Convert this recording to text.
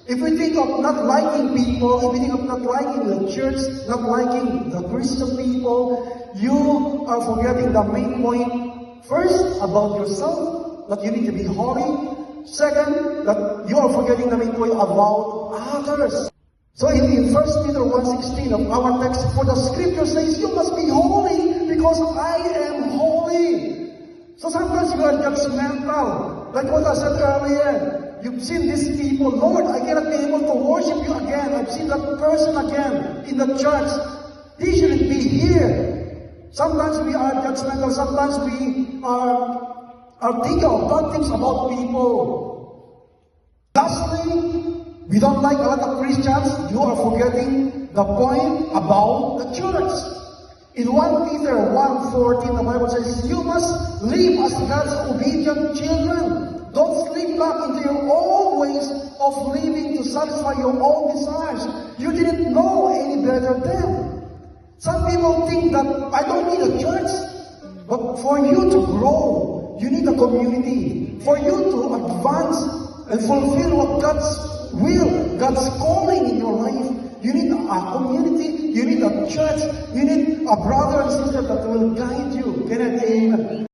If we think of not liking people, if we think of not liking the church, not liking the Christian people, you are forgetting the main point. First, about yourself, that you need to be holy. Second, that you are forgetting the main point about others. So in 1 Peter 1:16 of our text, for the scripture says, you must be holy because I am holy. So sometimes you are judgmental. Like what I said earlier. You've seen these people, Lord, I cannot be able to worship you again. I've seen that person again in the church. He shouldn't be here. Sometimes we are judgmental. Sometimes we are thinking of bad things about people. Lastly, we don't like a lot of Christians. You are forgetting the point about the church. In 1 Peter 1:14, the Bible says, you must live as God's obedient children. Don't slip back into your old ways of living to satisfy your own desires. You didn't know any better then. Some people think that I don't need a church. But for you to grow, you need a community. For you to advance and fulfill what God's will, God's calling in your life, you need a community, you need a church, you need a brother and sister that will guide you. Can I amen?